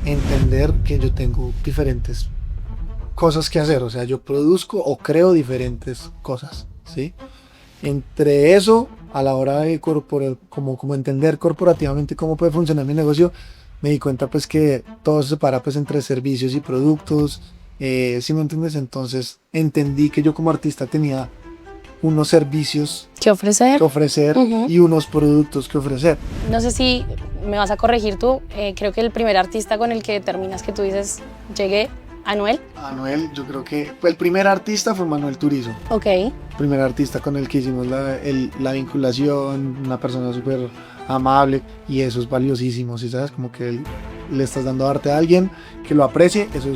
entender que yo tengo diferentes cosas que hacer, o sea, yo produzco o creo diferentes cosas, ¿sí? Entre eso, a la hora de como entender corporativamente cómo puede funcionar mi negocio, me di cuenta pues que todo se separa pues entre servicios y productos, ¿sí me entiendes? Entonces entendí que yo como artista tenía unos servicios ¿Qué ofrecer? que ofrecer Ujú. y unos productos que ofrecer. No sé si me vas a corregir tú, creo que el primer artista con el que terminas que tú dices, llegué, Anuel. Manuel, yo creo que el primer artista fue Manuel Turizo. Ok. Primer artista con el que hicimos la vinculación, una persona súper amable y eso es valiosísimo, ¿sí sabes? Como que le estás dando arte a alguien que lo aprecie, eso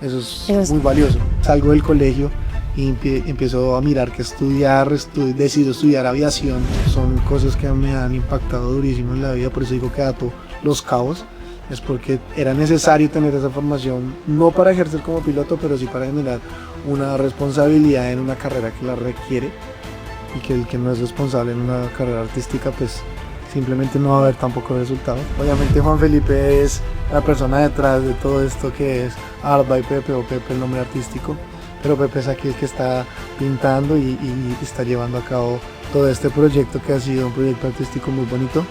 es muy valioso. Salgo del colegio y empiezo a mirar qué estudiar, decido estudiar aviación, son cosas que me han impactado durísimo en la vida, por eso digo que ato los cabos. Es porque era necesario tener esa formación, no para ejercer como piloto, pero sí para generar una responsabilidad en una carrera que la requiere y que el que no es responsable en una carrera artística, pues simplemente no va a haber tampoco resultados. Obviamente Juan Felipe es la persona detrás de todo esto que es Art by Pepe o Pepe el nombre artístico, pero Pepe es aquí el que está pintando y está llevando a cabo todo este proyecto que ha sido un proyecto artístico muy bonito.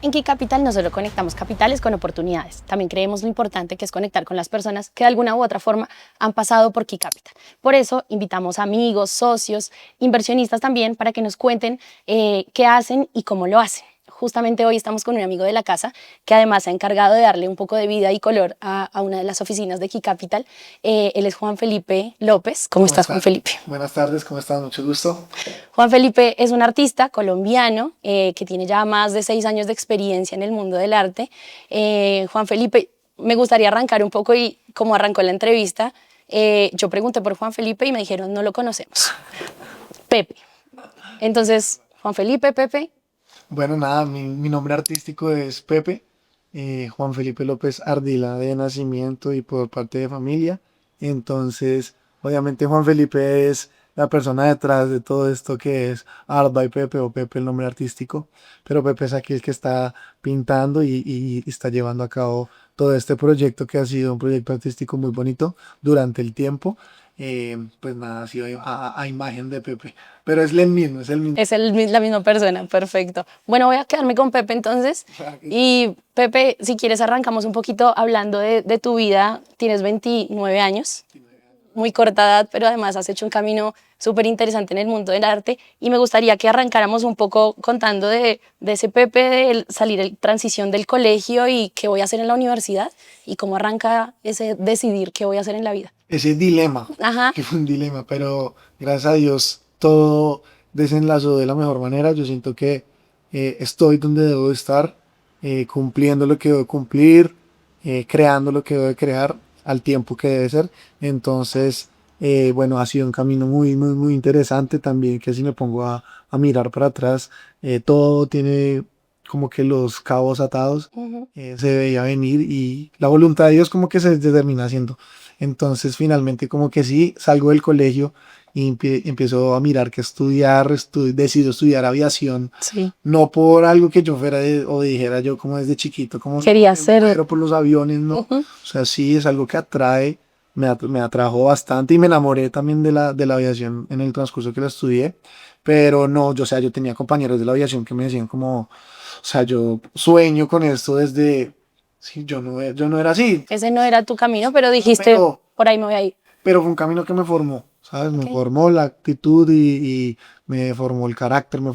En Key Capital no solo conectamos capitales con oportunidades, también creemos lo importante que es conectar con las personas que de alguna u otra forma han pasado por Key Capital. Por eso invitamos a amigos, socios, inversionistas también para que nos cuenten qué hacen y cómo lo hacen. Justamente hoy estamos con un amigo de la casa que además se ha encargado de darle un poco de vida y color a una de las oficinas de Key Capital. Él es Juan Felipe López. ¿Cómo estás, Juan Felipe? Buenas tardes, ¿cómo estás? Mucho gusto. Juan Felipe es un artista colombiano que tiene ya más de 6 años de experiencia en el mundo del arte. Juan Felipe, me gustaría arrancar un poco y como arrancó la entrevista, yo pregunté por Juan Felipe y me dijeron no lo conocemos. Pepe. Entonces, Juan Felipe, Pepe. Bueno, nada, mi nombre artístico es Pepe, Juan Felipe López Ardila de nacimiento y por parte de familia. Entonces, obviamente Juan Felipe es la persona detrás de todo esto que es Art by Pepe o Pepe el nombre artístico, pero Pepe es aquí el que está pintando y está llevando a cabo todo este proyecto que ha sido un proyecto artístico muy bonito durante el tiempo. Pues nada, ha sido a imagen de Pepe, pero es el mismo, es el mismo. Es la misma persona, perfecto. Bueno, voy a quedarme con Pepe entonces. Y Pepe, si quieres arrancamos un poquito hablando de tu vida. Tienes 29 años, muy corta edad, pero además has hecho un camino súper interesante en el mundo del arte y me gustaría que arrancáramos un poco contando de ese Pepe, de salir en transición del colegio y qué voy a hacer en la universidad y cómo arranca ese decidir qué voy a hacer en la vida. Ese dilema, Ajá. que fue un dilema, pero gracias a Dios todo desenlazó de la mejor manera. Yo siento que estoy donde debo estar, cumpliendo lo que debo cumplir, creando lo que debo de crear al tiempo que debe ser. Entonces, bueno, ha sido un camino muy interesante también, que si me pongo a mirar para atrás, todo tiene como que los cabos atados, se veía venir y la voluntad de Dios como que se determina haciendo. Entonces finalmente como que sí, salgo del colegio y empiezo a mirar qué estudiar, decido estudiar aviación, Sí. no por algo que yo fuera o dijera yo como desde chiquito, como Quería ser. pero por los aviones, no. O sea, sí, es algo que atrae, me atrajo bastante y me enamoré también de la aviación en el transcurso que la estudié, pero no, yo, o sea, yo tenía compañeros de la aviación que me decían como, o sea, yo sueño con esto desde... Sí, yo no era así. Ese no era tu camino, pero dijiste, por ahí me voy a ir. Pero fue un camino que me formó, ¿sabes? Me Ok. formó la actitud y me formó el carácter, me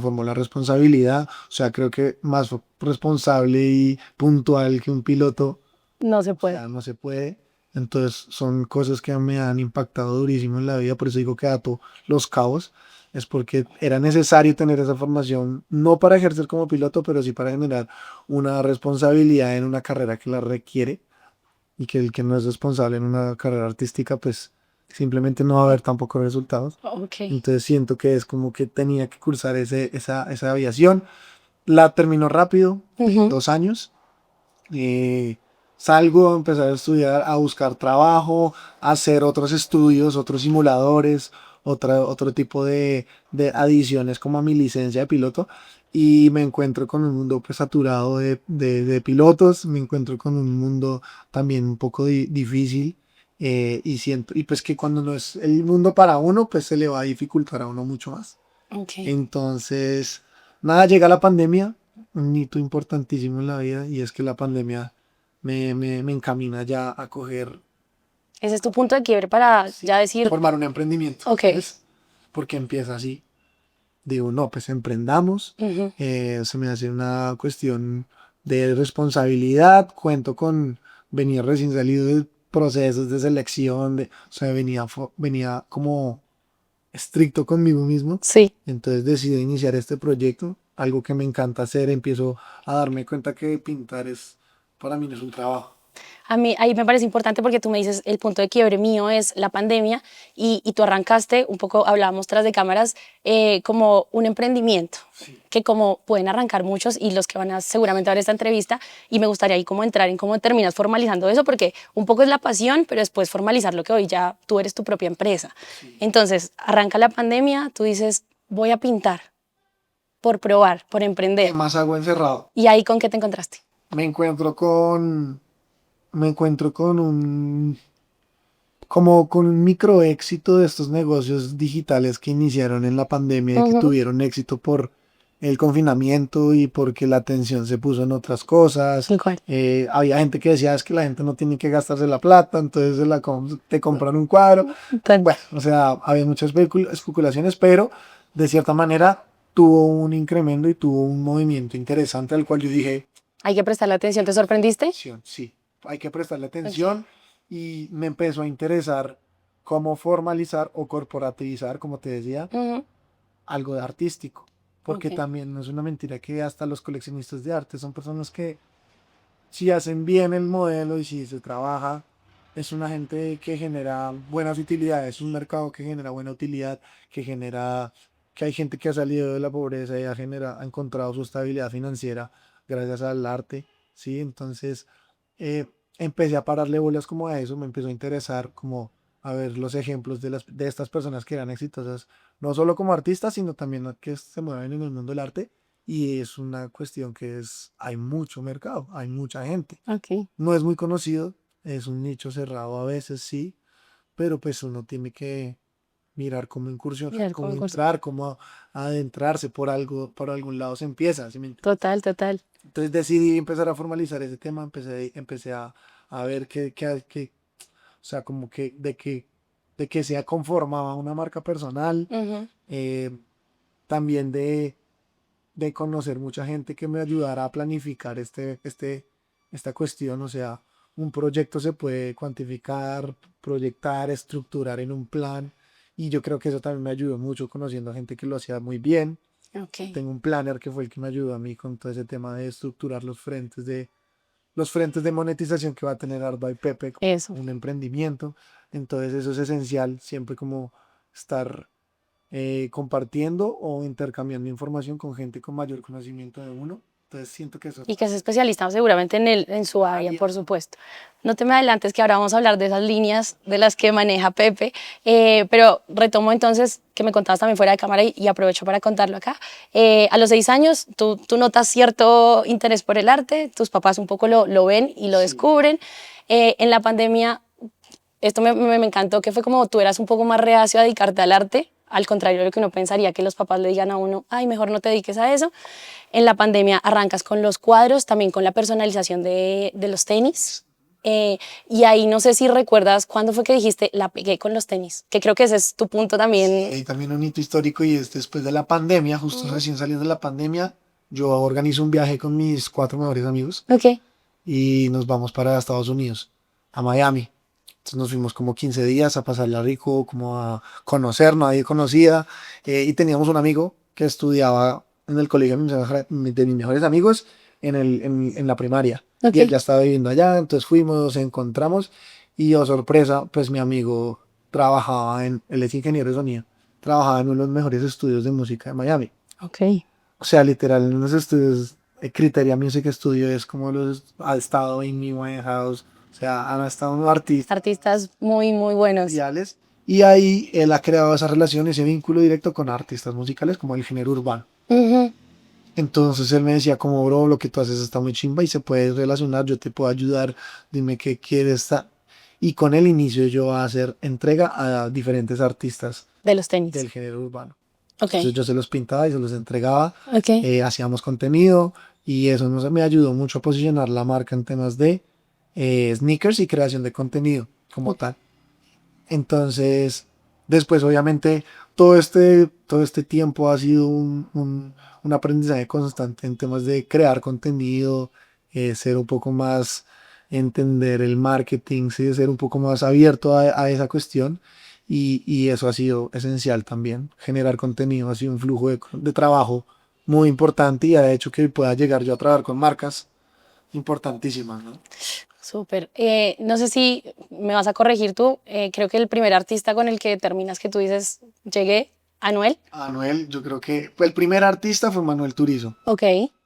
formó la responsabilidad. O sea, creo que más responsable y puntual que un piloto, No se o puede. sea, no se puede. Entonces son cosas que me han impactado durísimo en la vida, por eso digo que ato los cabos, es porque era necesario tener esa formación, no para ejercer como piloto, pero sí para generar una responsabilidad en una carrera que la requiere y que el que no es responsable en una carrera artística, pues simplemente no va a haber tampoco resultados. Ok. Entonces siento que es como que tenía que cursar esa aviación. La terminó rápido, 2 años. Salgo a empezar a estudiar, a buscar trabajo, a hacer otros estudios, otros simuladores, otro tipo de adiciones como a mi licencia de piloto. y me encuentro con un mundo pues saturado de pilotos, me encuentro con un mundo también un poco difícil, y siento, y pues que cuando no es el mundo para uno, pues se le va a dificultar a uno mucho más. Ok. Entonces, nada, llega la pandemia, un hito importantísimo en la vida, y es que la pandemia me encamina ya a coger, Ese es tu punto de quiebre para sí, ya decir, formar un emprendimiento, ok, ¿sabes? Porque empieza así. Digo, no, pues emprendamos. ujú, Se me hace una cuestión de responsabilidad. Cuento con venir recién salido de procesos de selección, o sea, venía como estricto conmigo mismo. sí. Entonces decidí iniciar este proyecto, algo que me encanta hacer. Empiezo a darme cuenta que pintar es, para mí no es un trabajo. A mí ahí me parece importante porque tú me dices, el punto de quiebre mío es la pandemia y tú arrancaste, un poco hablábamos tras de cámaras, como un emprendimiento, Sí. que como pueden arrancar muchos y los que van a seguramente ver esta entrevista, y me gustaría ahí como entrar en cómo terminas formalizando eso, porque un poco es la pasión, pero después formalizar lo que hoy ya tú eres tu propia empresa. Sí. Entonces, arranca la pandemia, tú dices, voy a pintar por probar, por ¿Qué emprender. más hago encerrado? ¿Y ahí con qué te encontraste? Me encuentro con, me encuentro con un como con un micro éxito de estos negocios digitales que iniciaron en la pandemia y que Ujú, tuvieron éxito por el confinamiento y porque la atención se puso en otras cosas. tal cual. Había gente que decía es que la gente no tiene que gastarse la plata, entonces te compran un cuadro. Tal- Bueno, o sea, había muchas especulaciones, pero de cierta manera tuvo un incremento y tuvo un movimiento interesante al cual yo dije, Hay que prestarle atención. ¿Te sorprendiste? sí, hay que prestarle Ok. atención, y me empezó a interesar cómo formalizar o corporativizar, como te decía, Ujú, algo de artístico, porque ok. también no es una mentira que hasta los coleccionistas de arte son personas que si hacen bien el modelo y si se trabaja, es una gente que genera buenas utilidades, es un mercado que genera buena utilidad, que genera que hay gente que ha salido de la pobreza y ha encontrado su estabilidad financiera gracias al arte, ¿sí? Entonces, eh, empecé a pararle bolas como a eso, me empezó a interesar como a ver los ejemplos de estas personas que eran exitosas, no solo como artistas, sino también que se mueven en el mundo del arte, y es una cuestión que hay mucho mercado, hay mucha gente. Ok. No es muy conocido, es un nicho cerrado a veces, sí, pero pues uno tiene que mirar cómo incursionar, Mira el cómo concurso. entrar, cómo adentrarse por algo, por algún lado se empieza, ¿sí me entiendes? Total, total. Entonces decidí empezar a formalizar ese tema, empecé a ver o sea, como que de que se conformaba una marca personal, Ujú, eh, también de conocer mucha gente que me ayudara a planificar esta cuestión. O sea, un proyecto se puede cuantificar, proyectar, estructurar en un plan. Y yo creo que eso también me ayudó mucho conociendo a gente que lo hacía muy bien. ok. Tengo un planner que fue el que me ayudó a mí con todo ese tema de estructurar los frentes de monetización que va a tener Ardo y Pepe, Eso. un emprendimiento. Entonces eso es esencial, siempre como estar compartiendo o intercambiando información con gente con mayor conocimiento de uno. Entonces siento que eso Y que es especialista seguramente en su área, área. por supuesto. No te me adelantes que ahora vamos a hablar de esas líneas de las que maneja Pepe, pero retomo entonces que me contabas también fuera de cámara y aprovecho para contarlo acá. A los 6 años tú notas cierto interés por el arte, tus papás un poco lo ven y lo Sí, descubren. En la pandemia esto me encantó, que fue como tú eras un poco más reacio a dedicarte al arte, al contrario de lo que uno pensaría que los papás le digan a uno, ay, mejor no te dediques a eso. En la pandemia arrancas con los cuadros, también con la personalización de los tenis. Y ahí no sé si recuerdas cuándo fue que dijiste, la pegué con los tenis, que creo que ese es tu punto sí, también. hay también un hito histórico, y es después de la pandemia, justo Ujú. recién saliendo de la pandemia, yo organizo un viaje con mis cuatro mejores amigos Ok, y nos vamos para Estados Unidos, a Miami. Entonces nos fuimos como 15 días a pasarla rico, como a conocer, nadie conocía, y teníamos un amigo que estudiaba en el colegio de mis mejores amigos en la primaria, y él ok, ya estaba viviendo allá. Entonces fuimos, nos encontramos, y oh sorpresa, pues mi amigo él es ingeniero de sonido, trabajaba en uno de los mejores estudios de música de Miami. ok. O sea, literal, en unos estudios, Criteria Music Studio es como ha estado Amy Winehouse, o sea, han estado unos artistas Artistas muy, muy buenos. mundiales, y ahí él ha creado esa relación, ese vínculo directo con artistas musicales como el género urbano. Ujú. Entonces él me decía como, bro, lo que tú haces está muy chimba y se puede relacionar, yo te puedo ayudar, dime qué quieres. Y con el inicio yo a hacer entrega a diferentes artistas de los tenis. del género urbano. Ok, Entonces yo se los pintaba y se los entregaba, ok. hacíamos contenido y eso me ayudó mucho a posicionar la marca en temas de sneakers y creación de contenido como tal. Entonces, después obviamente todo este tiempo ha sido un aprendizaje constante en temas de crear contenido, ser un poco más, entender el marketing, ¿sí? Ser un poco más abierto a esa cuestión y eso ha sido esencial también. Generar contenido ha sido un flujo de trabajo muy importante y ha hecho que pueda llegar yo a trabajar con marcas importantísimas, ¿no? Súper. No sé si me vas a corregir tú. Creo que el primer artista con el que terminas que tú dices, llegué, Anuel. Manuel, yo creo que el primer artista fue Manuel Turizo. Ok.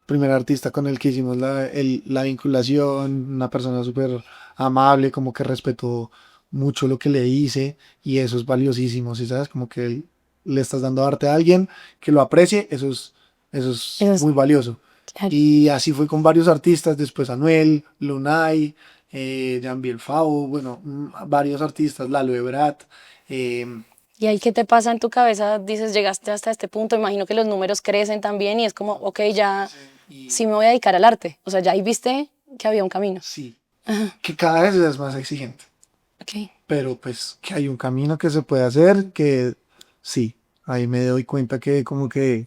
Primer artista con el que hicimos la vinculación, una persona súper amable, como que respetó mucho lo que le hice y eso es valiosísimo, ¿sí sabes? Como que le estás dando arte a alguien que lo aprecie, eso es Eso es, muy valioso. claro. Y así fue con varios artistas, después Anuel, Lunay, Jean Favo, bueno, varios artistas, Lalo Ebrat, eh, ¿Y ahí qué te pasa en tu cabeza? Dices, llegaste hasta este punto, imagino que los números crecen también y es como, ok, ya y sí me voy a dedicar al arte. O sea, ya ahí viste que había un camino. sí, Ajá, que cada vez es más exigente. ok. Pero pues que hay un camino que se puede hacer, que sí, ahí me doy cuenta que como que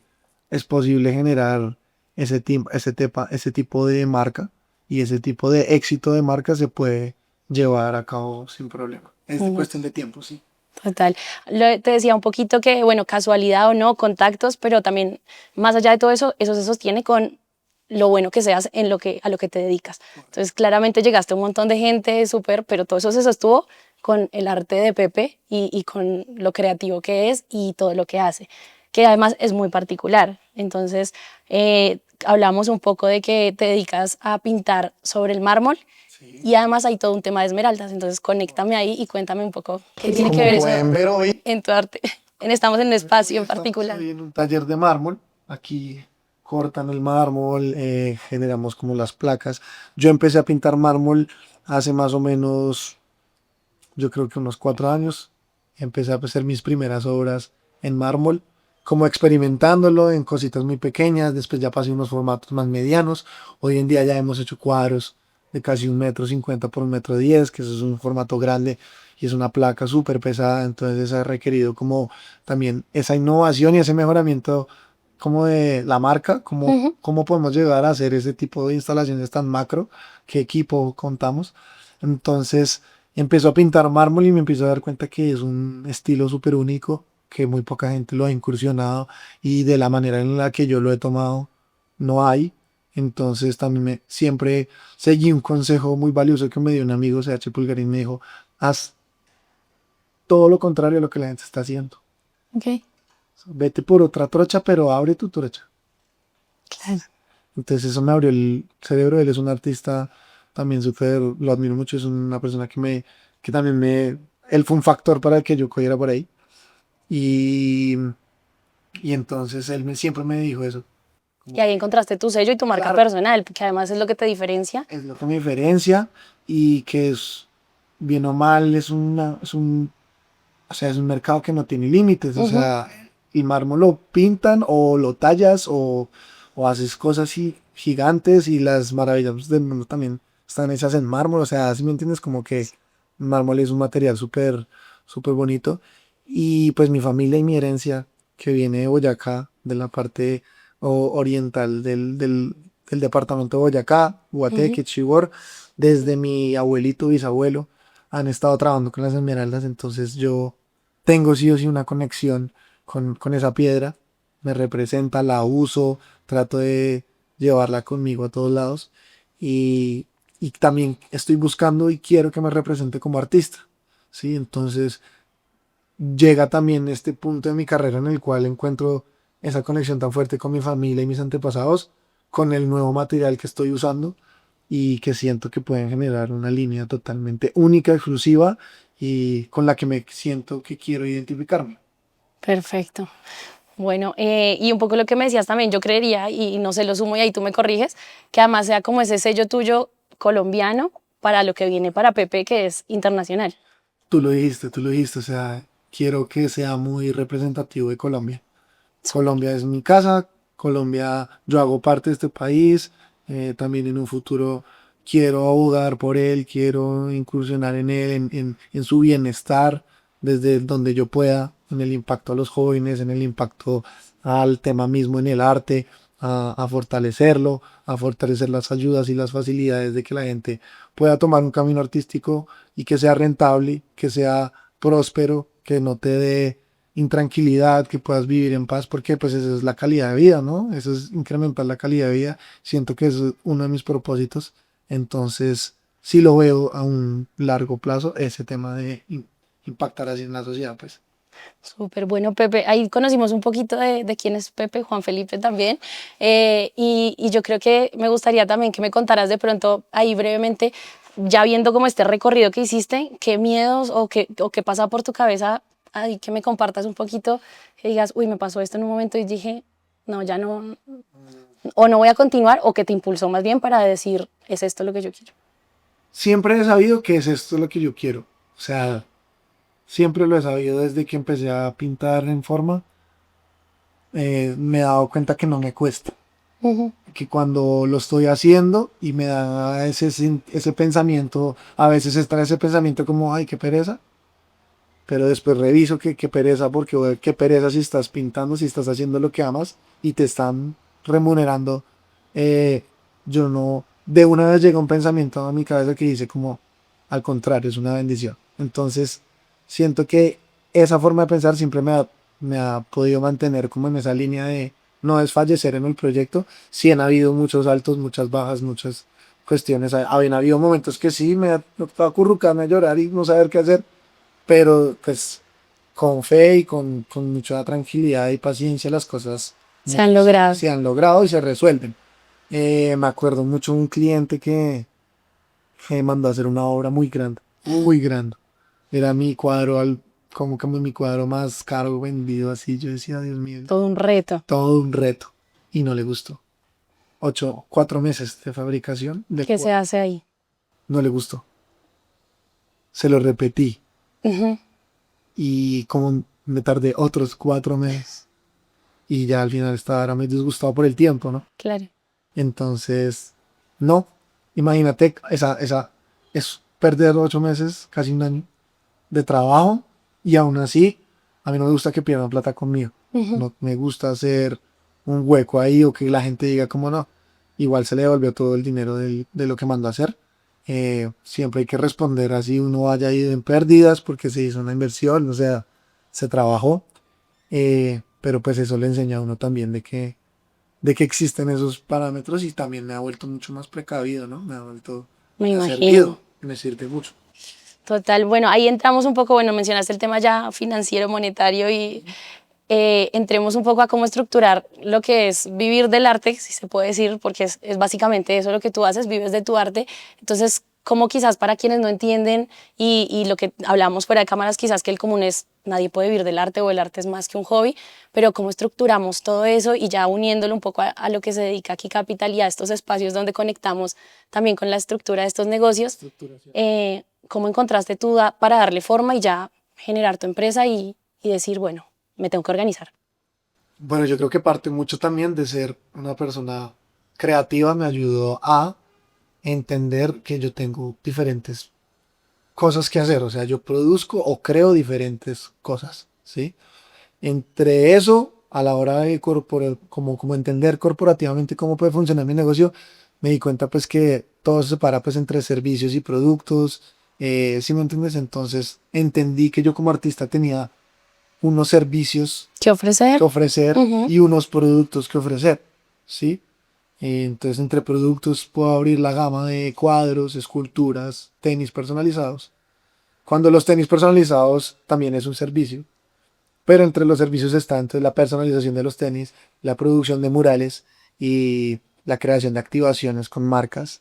es posible generar ese tipo de marca y ese tipo de éxito de marca se puede llevar a cabo sin problema. Es de Ujú. cuestión de tiempo, sí. Total. Te decía un poquito que, bueno, casualidad o no, contactos, pero también más allá de todo eso, eso se sostiene con lo bueno que seas en a lo que te dedicas. Entonces, claramente llegaste a un montón de gente, súper, pero todo eso se sostuvo con el arte de Pepe y con lo creativo que es y todo lo que hace, que además es muy particular. Entonces, hablamos un poco de que te dedicas a pintar sobre el mármol Sí. y además hay todo un tema de esmeraldas. Entonces, conéctame ahí y cuéntame un poco qué tiene que Como ver eso pueden ver hoy, en tu arte. Estamos en un espacio en estamos particular. hoy en un taller de mármol. Aquí cortan el mármol, generamos como las placas. Yo empecé a pintar mármol hace más o menos, yo creo que unos 4 años. Empecé a hacer mis primeras obras en mármol, como experimentándolo en cositas muy pequeñas. Después ya pasé a unos formatos más medianos. Hoy en día ya hemos hecho cuadros de casi 1,50 m por 1,10 m, que eso es un formato grande y es una placa súper pesada. Entonces ha requerido como también esa innovación y ese mejoramiento como de la marca, como Ujú. cómo podemos llegar a hacer ese tipo de instalaciones tan macro, qué equipo contamos. Entonces empezó a pintar mármol y me empezó a dar cuenta que es un estilo súper único, que muy poca gente lo ha incursionado y de la manera en la que yo lo he tomado no hay. Entonces también siempre seguí un consejo muy valioso que me dio un amigo, CH Pulgarín, me dijo, haz todo lo contrario a lo que la gente está haciendo. Ok, Vete por otra trocha, pero abre tu trocha. claro. Entonces eso me abrió el cerebro. Él es un artista también súper, lo admiro mucho, es una persona que también él fue un factor para que yo cogiera por ahí. Y, y entonces siempre me dijo eso. Y ahí encontraste tu sello y tu marca Claro, personal, que además es lo que te diferencia. es lo que me diferencia y que es, bien o mal, o sea, es un mercado que no tiene límites. O Ujú. sea, el mármol lo pintan o lo tallas o haces cosas así gigantes y las maravillas del mundo también están hechas en mármol. O sea, ¿sí me entiendes? Como que el mármol es un material súper, súper bonito. Y pues mi familia y mi herencia, que viene de Boyacá, de la parte oriental del departamento de Boyacá, Ujú. Guateque, Chivor, desde mi abuelito, bisabuelo, han estado trabajando con las esmeraldas. Entonces yo tengo sí o sí una conexión con esa piedra, me representa, la uso, trato de llevarla conmigo a todos lados y también estoy buscando y quiero que me represente como artista, ¿sí? Entonces llega también este punto de mi carrera en el cual encuentro esa conexión tan fuerte con mi familia y mis antepasados, con el nuevo material que estoy usando y que siento que pueden generar una línea totalmente única, exclusiva y con la que me siento que quiero identificarme. Perfecto. Bueno, y un poco lo que me decías también, yo creería, y no se lo sumo y ahí tú me corriges, que además sea como ese sello tuyo colombiano para lo que viene para Pepe, que es internacional. Tú lo dijiste, o sea, quiero que sea muy representativo de Colombia. Súper. Colombia es mi casa, Colombia, yo hago parte de este país, también en un futuro quiero abogar por él, quiero incursionar en él, en su bienestar, desde donde yo pueda, en el impacto a los jóvenes, en el impacto al tema mismo en el arte, a fortalecerlo, a fortalecer las ayudas y las facilidades de que la gente pueda tomar un camino artístico y que sea rentable, que sea próspero, que no te dé intranquilidad, que puedas vivir en paz, porque pues esa es la calidad de vida, ¿no? Eso es incrementar la calidad de vida. Siento que eso es uno de mis propósitos. Entonces, sí lo veo a un largo plazo, ese tema de impactar así en la sociedad, pues. Súper bueno, Pepe. Ahí conocimos un poquito de quién es Pepe, Juan Felipe también. Y yo creo que me gustaría también que me contaras de pronto ahí brevemente, ya viendo como este recorrido que hiciste, qué miedos o qué pasa por tu cabeza, ahí que me compartas un poquito, que digas, uy, me pasó esto en un momento y dije, no, ya no, o no voy a continuar, o que te impulsó más bien para decir, es esto lo que yo quiero. Siempre he sabido que es esto lo que yo quiero. O sea, siempre lo he sabido desde que empecé a pintar en forma. Me he dado cuenta que no me cuesta. Ujú. Que cuando lo estoy haciendo y me da ese pensamiento, a veces está ese pensamiento como, ay, qué pereza, pero después reviso que qué pereza, porque "Oye, qué pereza si estás pintando, si estás haciendo lo que amas y te están remunerando. Yo no, de una vez llega un pensamiento a mi cabeza que dice como, al contrario, es una bendición. Entonces, siento que esa forma de pensar siempre me ha podido mantener como en esa línea de no desfallecer en el proyecto. Sí han habido muchos altos, muchas bajas, muchas cuestiones. Habían habido momentos que sí me ha tocado acurrucarme a llorar y no saber qué hacer, pero pues con fe y con mucha tranquilidad y paciencia las cosas Se han logrado. se han logrado y se resuelven. Me acuerdo mucho de un cliente que mandó a hacer una obra muy grande, muy grande. Era mi cuadro, como que mi cuadro más caro vendido así. Yo decía, Dios mío, Todo un reto. todo un reto. Y no le gustó. 4 meses de fabricación, ¿Qué se hace ahí? no le gustó. Se lo repetí Ujú. y como me tardé otros 4 meses y ya al final estaba muy disgustado por el tiempo, ¿no? Claro. Entonces, no, imagínate, esa es perder 8 meses, casi un año de trabajo y aún así, a mí no me gusta que pierdan plata conmigo. Ujú. No me gusta hacer un hueco ahí o que la gente diga como no, igual se le devolvió todo el dinero de lo que mandó a hacer. Siempre hay que responder así uno haya ido en pérdidas porque se hizo una inversión, o sea, se trabajó. Pero pues eso le enseña a uno también de que existen esos parámetros y también me ha vuelto mucho más precavido, ¿no? Me Me ha imagino. servido, me sirve mucho. Total, bueno, ahí entramos un poco, bueno, mencionaste el tema ya financiero, monetario y entremos un poco a cómo estructurar lo que es vivir del arte, si se puede decir, porque es básicamente eso lo que tú haces, vives de tu arte. Entonces, como quizás para quienes no entienden y lo que hablamos fuera de cámaras, quizás que el común es nadie puede vivir del arte o el arte es más que un hobby, pero cómo estructuramos todo eso y ya uniéndolo un poco a lo que se dedica aquí Capital y a estos espacios donde conectamos también con la estructura de estos negocios, Estructuración. cómo encontraste tú para darle forma y ya generar tu empresa y decir, bueno, me tengo que organizar. Bueno, yo creo que parte mucho también de ser una persona creativa me ayudó a entender que yo tengo diferentes cosas que hacer, o sea, yo produzco o creo diferentes cosas, ¿sí? Entre eso, a la hora de como entender corporativamente cómo puede funcionar mi negocio, me di cuenta pues que todo se separa pues entre servicios y productos, ¿sí me entiendes? Entonces entendí que yo como artista tenía unos servicios ¿Qué ofrecer? que ofrecer Ujú. y unos productos que ofrecer, ¿sí? Entonces entre productos puedo abrir la gama de cuadros, esculturas, tenis personalizados. Cuando los tenis personalizados también es un servicio, pero entre los servicios está entonces la personalización de los tenis, la producción de murales y la creación de activaciones con marcas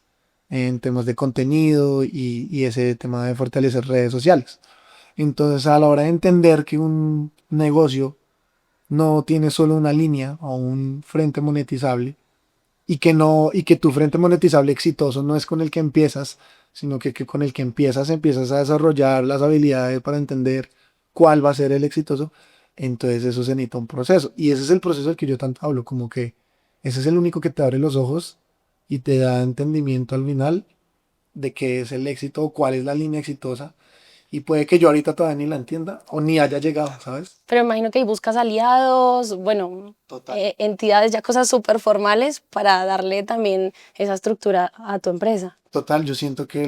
en temas de contenido y ese tema de fortalecer redes sociales. Entonces, a la hora de entender que un negocio no tienes solo una línea o un frente monetizable y que no, y que tu frente monetizable exitoso no es con el que empiezas, sino que con el que empiezas a desarrollar las habilidades para entender cuál va a ser el exitoso, entonces eso se necesita un proceso. Y ese es el proceso del que yo tanto hablo, como que ese es el único que te abre los ojos y te da entendimiento al final de qué es el éxito o cuál es la línea exitosa. Y puede que yo ahorita todavía ni la entienda o ni haya llegado, ¿sabes? Pero imagino que ahí buscas aliados, bueno, Total. entidades, ya cosas súper formales para darle también esa estructura a tu empresa. Total, yo siento que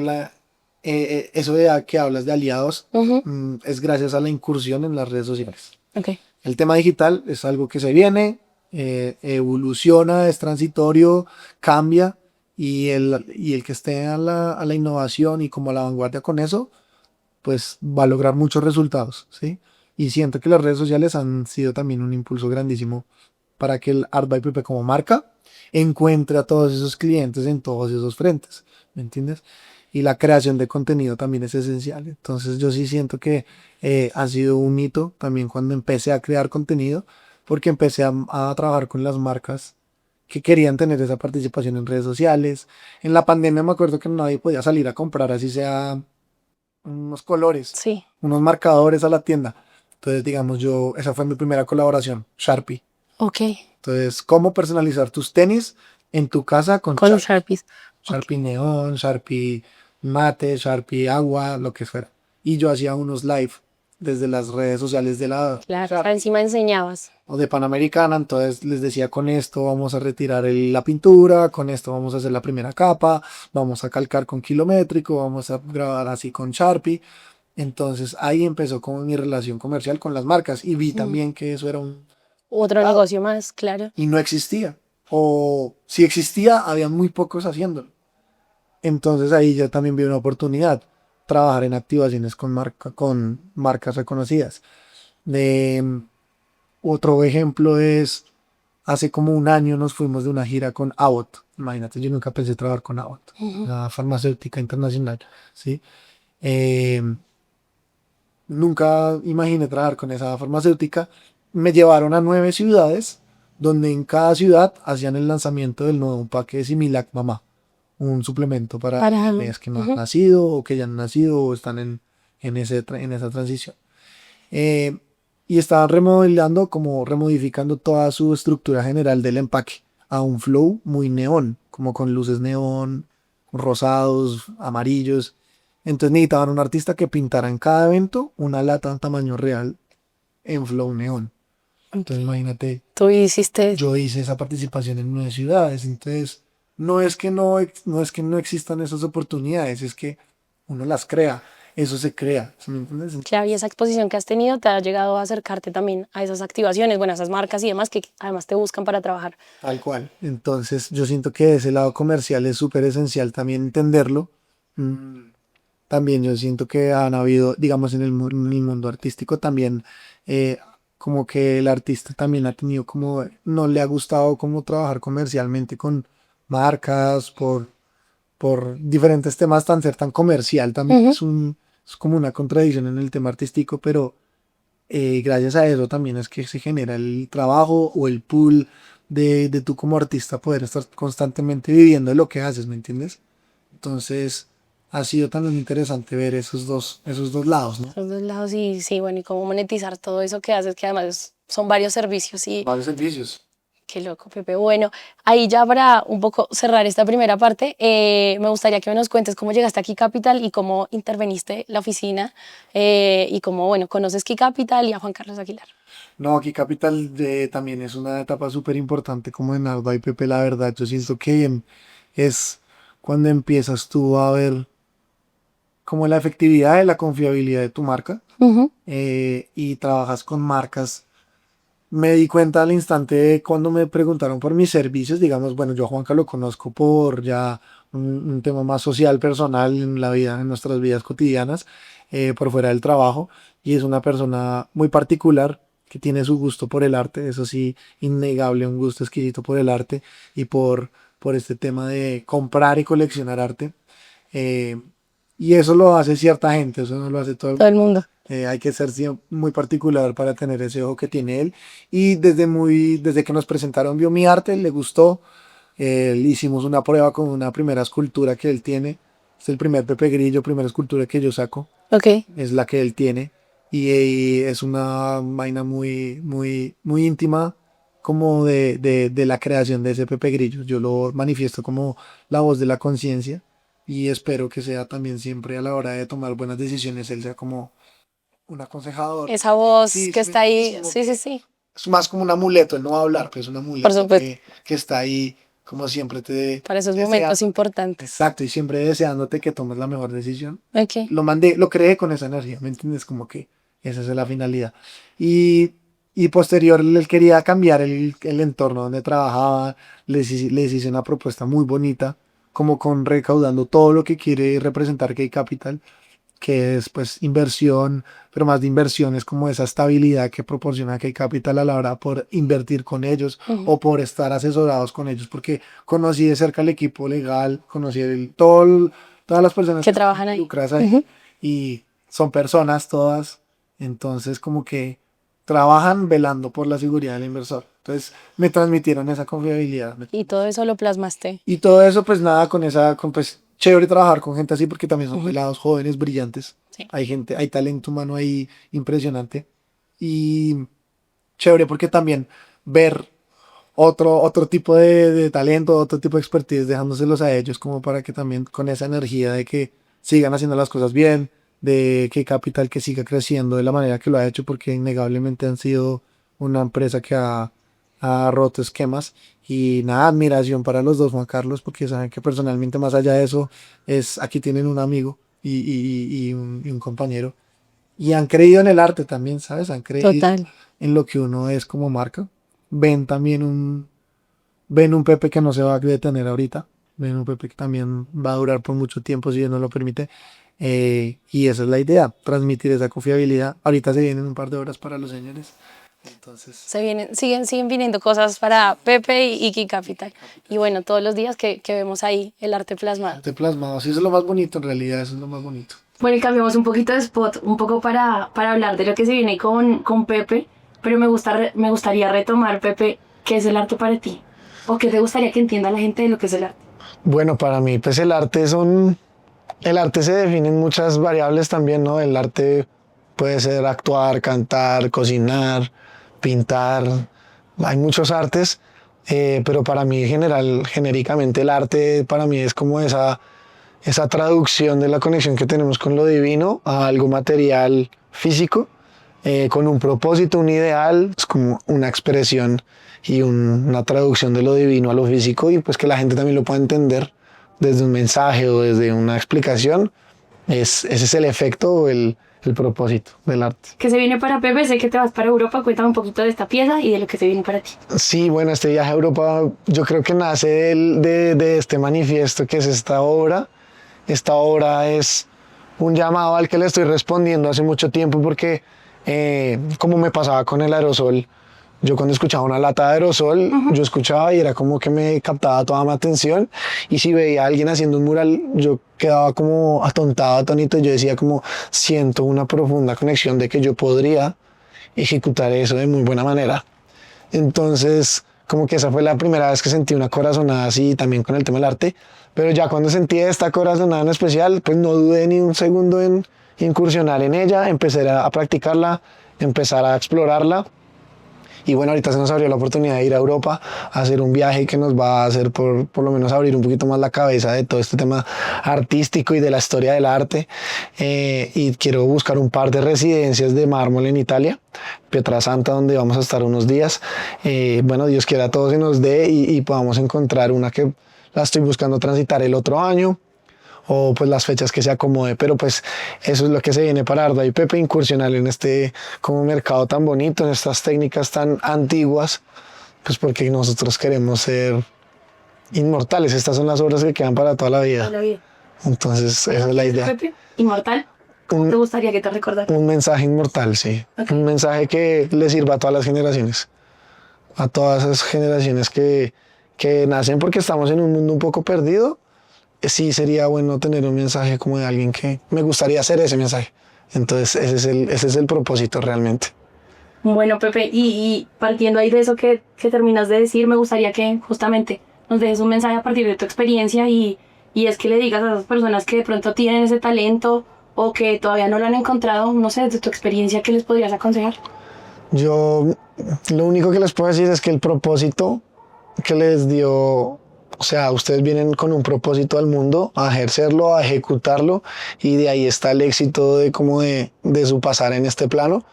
eso de que hablas de aliados Ujú. es gracias a la incursión en las redes sociales. Ok. El tema digital es algo que se viene, evoluciona, es transitorio, cambia y el que esté a la innovación y como a la vanguardia con eso, pues va a lograr muchos resultados, ¿sí? Y siento que las redes sociales han sido también un impulso grandísimo para que el Art by Pepe como marca encuentre a todos esos clientes en todos esos frentes, ¿me entiendes? Y la creación de contenido también es esencial. Entonces yo sí siento que ha sido un hito también cuando empecé a crear contenido, porque empecé a trabajar con las marcas que querían tener esa participación en redes sociales. En la pandemia me acuerdo que nadie podía salir a comprar así sea unos colores, Sí. unos marcadores a la tienda. Entonces, digamos, esa fue mi primera colaboración, Sharpie. Ok. Entonces, cómo personalizar tus tenis en tu casa con Con Sharpie. Sharpies. Ok. Sharpie neón, Sharpie mate, Sharpie agua, lo que fuera. Y yo hacía unos live desde las redes sociales de la Claro. Para Sharpie encima enseñabas. o de Panamericana, entonces les decía con esto vamos a retirar la pintura, con esto vamos a hacer la primera capa, vamos a calcar con kilométrico, vamos a grabar así con Sharpie. Entonces ahí empezó como mi relación comercial con las marcas y vi Mm. también que eso era un Otro mercado negocio más, claro. y no existía. O si existía, había muy pocos haciéndolo. Entonces ahí yo también vi una oportunidad, trabajar en activaciones con marcas reconocidas. De, otro ejemplo es, hace como un año nos fuimos de una gira con Abbott. Imagínate, yo nunca pensé trabajar con Abbott, Ujú. la farmacéutica internacional, ¿sí? Eh, Nunca imaginé trabajar con esa farmacéutica. Me llevaron a 9 ciudades, donde en cada ciudad hacían el lanzamiento del nuevo empaque de Similac Mamá, un suplemento para Para. bebés que no han Ujú. nacido o que ya han nacido o están en esa transición. Eh, y estaban remodelando, como remodificando toda su estructura general del empaque a un flow muy neón, como con luces neón, rosados, amarillos. Entonces necesitaban un artista que pintara en cada evento una lata en tamaño real en flow neón. Ok. Entonces imagínate, Tú hiciste. yo hice esa participación en 9 ciudades. Entonces no es que no existan esas oportunidades, es que uno las crea. Eso se crea, ¿sí me entiendes? Claro, y esa exposición que has tenido te ha llegado a acercarte también a esas activaciones, bueno, a esas marcas y demás que además te buscan para trabajar. Tal cual. Entonces, yo siento que ese lado comercial es súper esencial también entenderlo. Mm, También yo siento que han habido, digamos, en el mundo artístico también, eh, como que el artista también ha tenido como, no le ha gustado como trabajar comercialmente con marcas por diferentes temas tan ser tan comercial. También Ujú. es como una contradicción en el tema artístico, pero gracias a eso también es que se genera el trabajo o el pool de tú como artista poder estar constantemente viviendo de lo que haces, ¿me entiendes? Entonces ha sido tan interesante ver esos dos lados, ¿no? Los dos lados y sí, bueno, y cómo monetizar todo eso que haces, que además son varios servicios y Varios servicios. qué loco, Pepe. Bueno, ahí ya para un poco cerrar esta primera parte, me gustaría que nos cuentes cómo llegaste a Key Capital y cómo interveniste la oficina y cómo, bueno, conoces Key Capital y a Juan Carlos Aguilar. No, aquí Capital también es una etapa súper importante como en Arda y Pepe, la verdad. Yo siento que es cuando empiezas tú a ver como la efectividad y la confiabilidad de tu marca Ujú. y trabajas con marcas. Me di cuenta al instante cuando me preguntaron por mis servicios, digamos, bueno, yo a Juanca lo conozco por ya un tema más social, personal en la vida, en nuestras vidas cotidianas, por fuera del trabajo, y es una persona muy particular que tiene su gusto por el arte, eso sí, innegable, un gusto exquisito por el arte y por este tema de comprar y coleccionar arte. eh, y eso lo hace cierta gente, eso no lo hace todo el Todo mundo. el mundo. Hay que ser muy particular para tener ese ojo que tiene él. Y desde que nos presentaron, vio mi arte, le gustó. Le hicimos una prueba con una primera escultura que él tiene. Es el primer Pepe Grillo, primera escultura que yo saco. Ok. Es la que él tiene. Y es una vaina muy, muy, muy íntima como de la creación de ese Pepe Grillo. Yo lo manifiesto como la voz de la conciencia y espero que sea también siempre a la hora de tomar buenas decisiones, él sea como un aconsejador. Esa voz Sí, que está es ahí, como sí, sí, que sí, es más como un amuleto, él no va a hablar, pero es un por amuleto supuesto, que está ahí como siempre te para esos momentos deseando. importantes. Exacto, y siempre deseándote que tomes la mejor decisión. Ok. Lo creé con esa energía, ¿me entiendes? Como que esa es la finalidad. Y, y posterior él quería cambiar el entorno donde trabajaba, les hice una propuesta muy bonita, como con recaudando todo lo que quiere representar K-Capital, que es pues inversión, pero más de inversión es como esa estabilidad que proporciona K-Capital a la hora por invertir con ellos Ujú. o por estar asesorados con ellos, porque conocí de cerca el equipo legal, conocí todas las personas Que que están trabajan ahí. involucradas ahí Ujú. y son personas todas, entonces como que trabajan velando por la seguridad del inversor. Entonces me transmitieron esa confiabilidad. Y todo eso lo plasmaste. Y todo eso, pues nada, pues chévere trabajar con gente así porque también son Ujú. pelados jóvenes, brillantes. Sí. Hay gente, hay talento humano ahí impresionante. Y chévere porque también ver otro tipo de talento, otro tipo de expertise, dejándoselos a ellos como para que también con esa energía de que sigan haciendo las cosas bien, de que Capital que siga creciendo de la manera que lo ha hecho, porque innegablemente han sido una empresa que ha roto esquemas. Y nada, admiración para los dos, Juan Carlos, porque saben que personalmente más allá de eso, aquí tienen un amigo y un compañero. Y han creído en el arte también, ¿sabes? Han creído Total. en lo que uno es como marca. Ven también ven un Pepe que no se va a detener ahorita. Ven un Pepe que también va a durar por mucho tiempo si Dios no lo permite. Y esa es la idea, transmitir esa confiabilidad. Ahorita se vienen un par de horas para los señores. Entonces, Siguen viniendo cosas para Pepe y Iki Capital. Y bueno, todos los días que vemos ahí el arte plasmado. arte plasmado, sí, eso es lo más bonito en realidad, eso es lo más bonito. Bueno, y cambiamos un poquito de spot, un poco para hablar de lo que se viene con Pepe, pero me gustaría retomar, Pepe, ¿qué es el arte para ti? ¿O qué te gustaría que entienda la gente de lo que es el arte? Bueno, para mí, pues el arte se define en muchas variables también, ¿no? El arte puede ser actuar, cantar, cocinar, pintar. Hay muchos artes, pero para mí genéricamente el arte para mí es como esa traducción de la conexión que tenemos con lo divino a algo material físico, con un propósito, un ideal, es como una expresión y una traducción de lo divino a lo físico y pues que la gente también lo pueda entender desde un mensaje o desde una explicación. Ese es el efecto o el propósito del arte. ¿Qué se viene para Pepe? Sé que te vas para Europa, cuéntame un poquito de esta pieza y de lo que se viene para ti. Sí, bueno, este viaje a Europa yo creo que nace de este manifiesto que es esta obra. Esta obra es un llamado al que le estoy respondiendo hace mucho tiempo porque como me pasaba con el aerosol, yo cuando escuchaba una lata de aerosol, yo escuchaba y era como que me captaba toda mi atención y si veía a alguien haciendo un mural, yo quedaba como atontado, atónito, y yo decía como siento una profunda conexión de que yo podría ejecutar eso de muy buena manera. Entonces, como que esa fue la primera vez que sentí una corazonada así también con el tema del arte, pero ya cuando sentí esta corazonada en especial, pues no dudé ni un segundo en incursionar en ella, empecé a practicarla, empezar a explorarla. Y bueno, ahorita se nos abrió la oportunidad de ir a Europa a hacer un viaje que nos va a hacer por lo menos abrir un poquito más la cabeza de todo este tema artístico y de la historia del arte. Y quiero buscar un par de residencias de mármol en Italia, Pietrasanta, donde vamos a estar unos días. Bueno, Dios quiera todo se nos dé y podamos encontrar una que la estoy buscando transitar el otro año o pues las fechas que se acomode, pero pues eso es lo que se viene para Arda y Pepe, incursionar en este como mercado tan bonito, en estas técnicas tan antiguas, pues porque nosotros queremos ser inmortales, estas son las obras que quedan para toda la vida. Toda la vida. Entonces esa es la idea. Pepe, inmortal. ¿Cómo te gustaría que te recordaran? Un mensaje inmortal, sí. Okay. Un mensaje que le sirva a todas las generaciones, a todas esas generaciones que nacen porque estamos en un mundo un poco perdido. Sí sería bueno tener un mensaje como de alguien que me gustaría hacer ese mensaje Entonces ese es el propósito realmente. Bueno, Pepe, y partiendo ahí de eso que terminas de decir, me gustaría que justamente nos dejes un mensaje a partir de tu experiencia y es que le digas a esas personas que de pronto tienen ese talento o que todavía no lo han encontrado, no sé, desde tu experiencia, ¿qué les podrías aconsejar? Yo lo único que les puedo decir es que el propósito que les dio, o sea, ustedes vienen con un propósito al mundo, a ejercerlo, a ejecutarlo, y de ahí está el éxito de su pasar en este plano.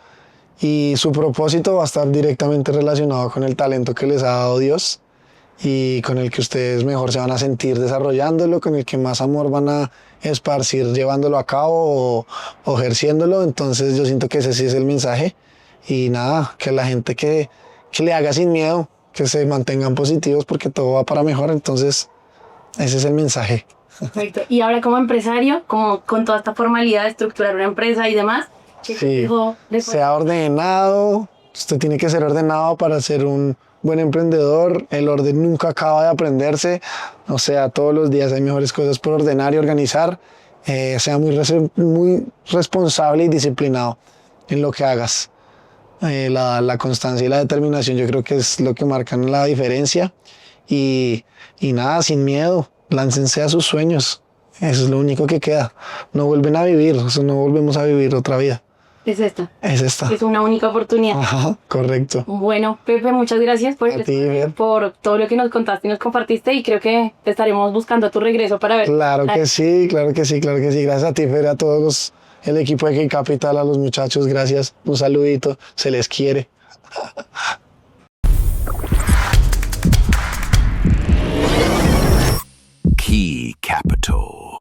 Y su propósito va a estar directamente relacionado con el talento que les ha dado Dios y con el que ustedes mejor se van a sentir desarrollándolo, con el que más amor van a esparcir llevándolo a cabo o ejerciéndolo. Entonces yo siento que ese sí es el mensaje. Y nada, que la gente que le haga sin miedo, que se mantengan positivos porque todo va para mejor. Entonces ese es el mensaje. Perfecto. Y ahora como empresario, como con toda esta formalidad de estructurar una empresa y demás, ¿qué Sí, consejo le puedes- sea ordenado, usted tiene que ser ordenado para ser un buen emprendedor, el orden nunca acaba de aprenderse, o sea, todos los días hay mejores cosas por ordenar y organizar, sea muy responsable y disciplinado en lo que hagas. La constancia y la determinación yo creo que es lo que marcan la diferencia y nada, sin miedo, láncense a sus sueños, eso es lo único que queda, no vuelven a vivir, eso no volvemos a vivir otra vida. Es esta. Es esta. Es una única oportunidad. Ajá, correcto. Bueno, Pepe, muchas gracias por, A ti, Fer. por todo lo que nos contaste y nos compartiste y creo que te estaremos buscando a tu regreso para ver. Claro que sí, claro que sí, claro que sí. Gracias a ti, Fer, a todos el equipo de K-Capital, a los muchachos, gracias. Un saludito, se les quiere. Key Capital.